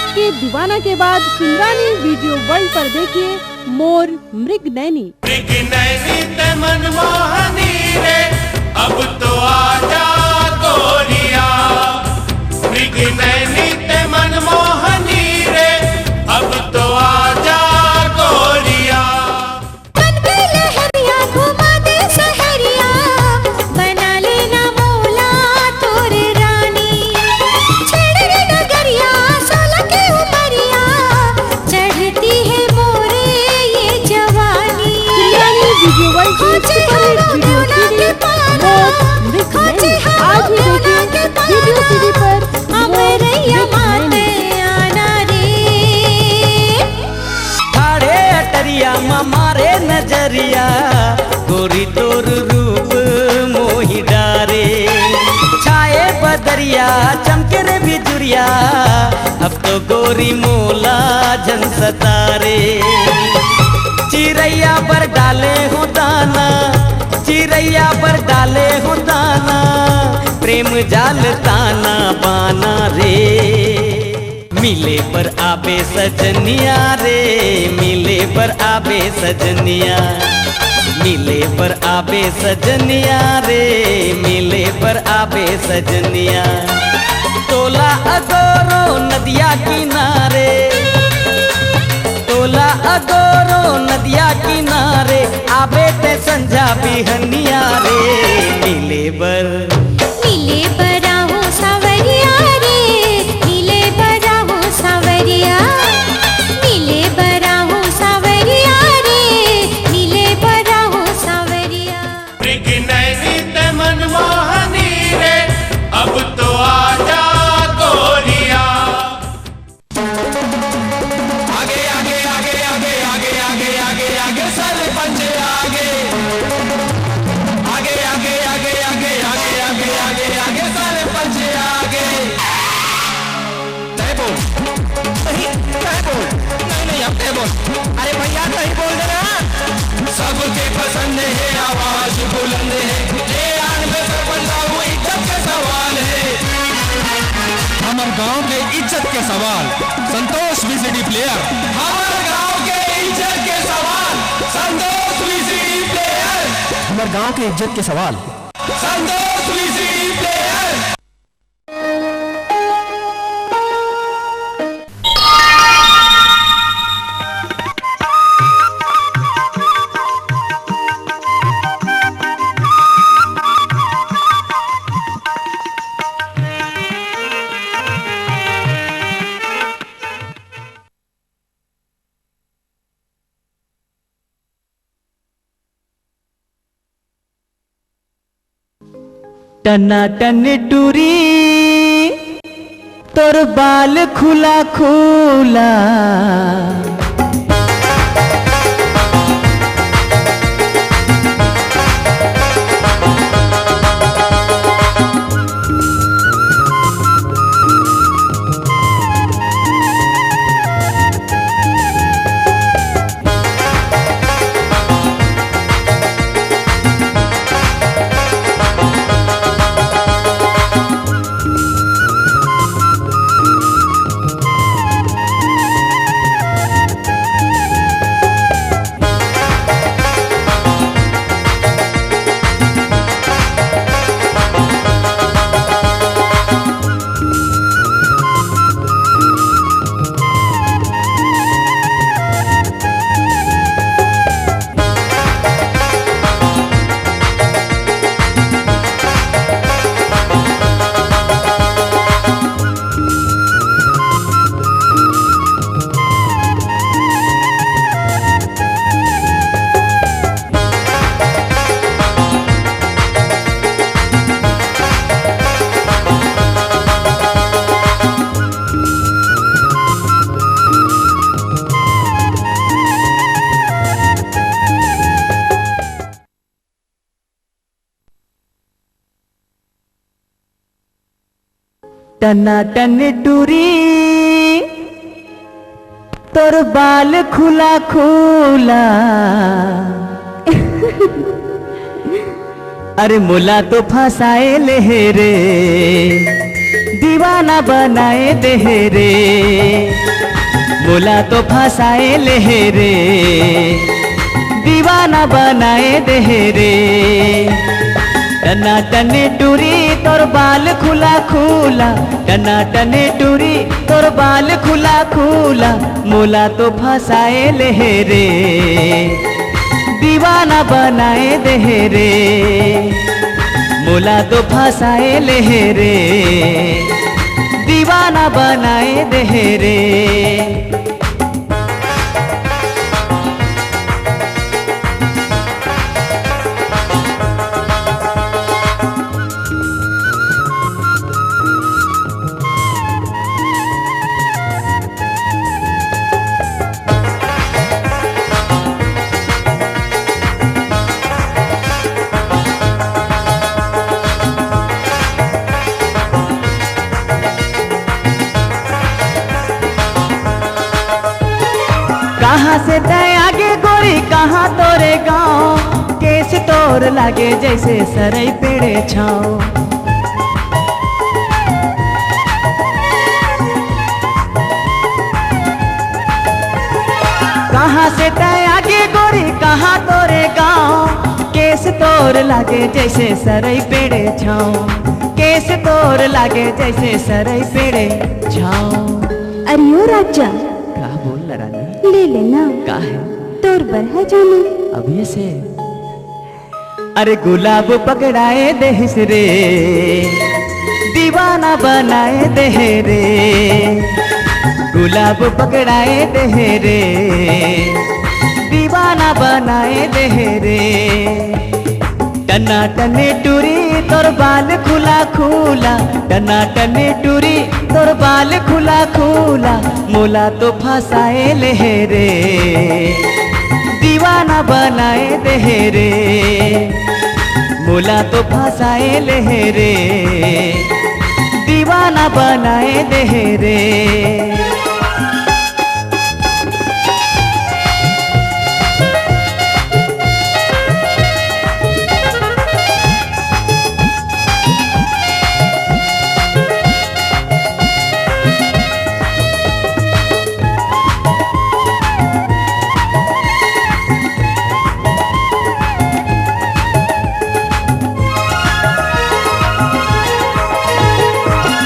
संगीत के दीवाना के बाद सुंदरानी वीडियो वर्ल्ड पर देखिए मोर मृगनयनी। मृगनयनी ते मनमोहनी रे अब तो आजा गोरिया। मृगनयनी ते मनमोहनी रे अब तो आजा गोरिया। मन के लहरिया घुमा दे सहरिया, बना लेना मौला तोरे रानी। छेड़ रे नगरिया सोलह की उमरिया, चढ़ती है मोरे ये जवानी। सुंदरानी वीडियो वर्ल्ड की सुपरहिट वीडियो सीरीज मोर मृगनयनी आज ही देखिए वीडियो सीडी पर अमरैया माते आना रे। ठाड़े अटरिया मारे नजरिया, गोरी तोर रूप मोहि डारे। छाए बदरिया चमके रे बिजुरिया, अब तो गोरी मोला जन सतारे। चिरैया पर डाले हो दाना, चिरैया पर डाले हो दाना, प्रेम जाल ताना बाना रे। मिले पर आबे सजनिया रे, मिले पर आबे सजनिया। मिले पर आबे सजनिया रे, मिले पर आबे सजनिया। तोला अगोरो नदिया किनारे, तोला अगोरो नदिया किनारे, आबे ते संझा बिहनिया रे। मिले बराहो सावरिया रे, मिले बराहो सावरिया। मिले बराहो सावरिया रे, मिले बराहो सावरिया। मृगनयनी ते मनमोहनी रे अब तो आजा गोरिया। आगे आगे आगे आगे आगे आगे आगे आगे साले पंजे आगे। आगे आगे आगे आगे आगे आगे आगे आगे साले पंजे आगे। तय बोल नहीं, तय बोल नहीं नहीं अब तय बोल। अरे भैया नहीं बोल देना। सबके पसंद है आवाज बुलंद है, ये आन में सरपंच हुई इज्जत का सवाल है। हमारे गांव के इज्जत के सवाल संतोष वीसीडी प्लेयर। हमारे गांव के इज्जत के सवाल संतोष वीसीडी प्लेयर। हमारे गांव के इज्जत के सवाल संतोष वीसीडी प्लेयर। टना टन टूरी तोर बाल खुला खुला। टना टन टूरी तोर बाल खुला खुला। अरे मोला तो फसाए ले रे, दीवाना बनाए दे रे, मोला तो फंसाए ले रे, दीवाना बनाए दे रे। टना टने टूरी तोर बाल खुला खुला, टना टने टूरी तोर बाल खुला खुला, मोला तो फंसाए ले रे, दीवाना बनाए दे रे, मोला तो फंसाए ले रे, दीवाना बनाए दे रे। कहाँ से तय आगे गोरी कहाँ तोरे गाँव, केस तोर लागे जैसे सरई पेड़े छाओ। कहाँ से तय आगे गोरी कहाँ तोरे गाँव, केस तोर लागे जैसे सरई पेड़े छाओ, केस तोर लागे जैसे सरई पेड़े छाओ। अरे ओ राजा का बोल रानी, ले लेना, का है तोर बर है जाना। अभी से अरे गुलाब पकड़ाए देहिस रे, दीवाना बनाए दे रे, गुलाब पकड़ाए दे रे, दीवाना बनाए दे रे। टना टने टूरी तोर बाल खुला खुला, टना टने टूरी तोर बाल खुला खुला, मोला तो फंसाए ले रे, दीवाना बनाए दे रे, मोला तो फंसाए ले रे, दीवाना बनाए दे रे।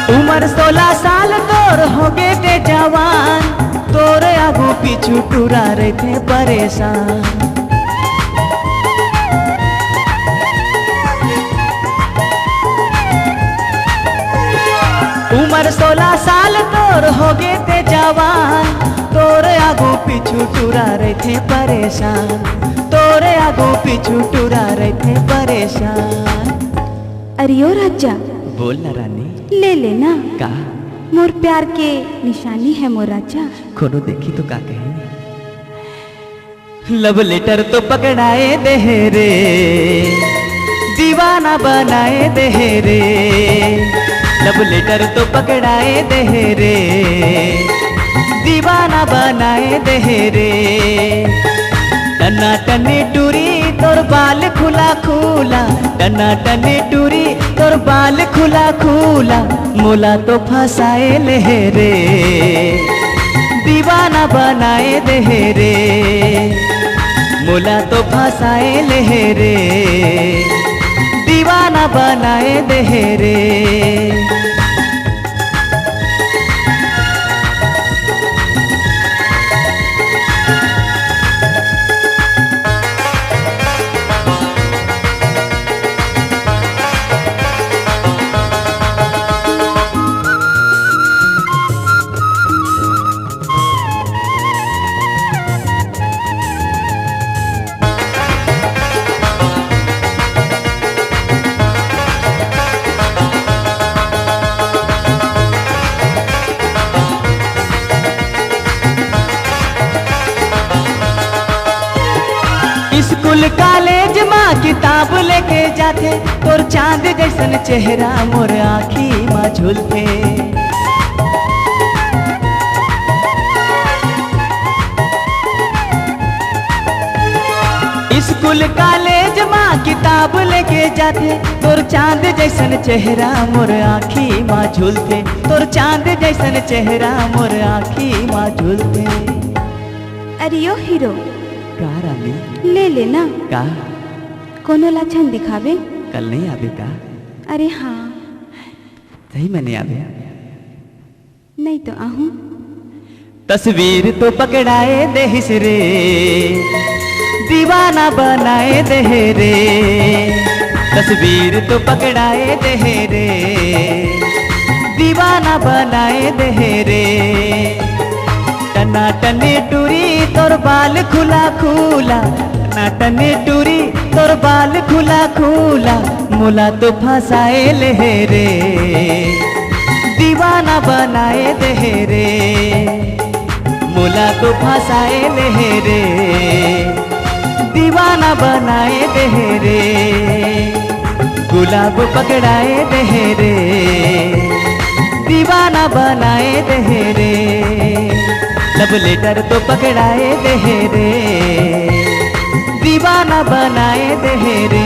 उम्र 16 साल तोर हो गे ते जवान, तोर आगू पीछू टूरा रहे थे परेशान। उम्र 16 साल तोर हो गे ते जवान, तोर आगू पीछू टूरा रहे थे परेशान, तोर आगू पीछू टूरा रहे थे परेशान। अरे ओ राजा बोल ना रानी, ले लेना, का मोर प्यार के निशानी है मोर राजा। कोनो देखी तो का कहे, लव लेटर तो पकड़ाए दे रे, दीवाना बनाए दे रे, लव लेटर तो पकड़ाए दे रे, दीवाना बनाए दे रे। टना टने टूरी तोर बाल खुला खुला, टना टने टूरी तोर बाल खुला खुला, मोला तो फंसाए ले रे, दीवाना बनाए दे रे, मोला तो फंसाए ले रे, दीवाना बनाए दे रे। स्कूल कॉलेज माँ किताब लेके जाते, तोर चांद जैसन चेहरा मोर आँखी माँ झूलते। स्कूल कॉलेज माँ किताब लेके जाते तोर चांद जैसन चेहरा मोर आँखी माँ झूलते, तोर चांद जैसन चेहरा मोर आँखी माँ झूलते। अरे यो हीरो का रानी ले लेना, का कोनो लक्षण दिखावे। कल नहीं आवे का? अरे हाँ, सही में नहीं आवे। नहीं तो आहूँ। तस्वीर तो पकड़ाए देहिस रे, दीवाना बनाए दे रे। तस्वीर तो पकड़ाए दे रे, दीवाना बनाए दे रे। टनाटने टूरी तोर बाल खुला खुला, टनाटने टूरी तोर बाल खुला खुला, मुला तो फंसाए ले रे, दीवाना बनाए दे रे। मुला तो फंसाए ले रे, दीवाना बनाए दे रे। गुलाब पकड़ाए दे रे, दीवाना बनाए दे रे। लव लेटर तो पकड़ाए दे रे, दीवाना बनाए दे रे।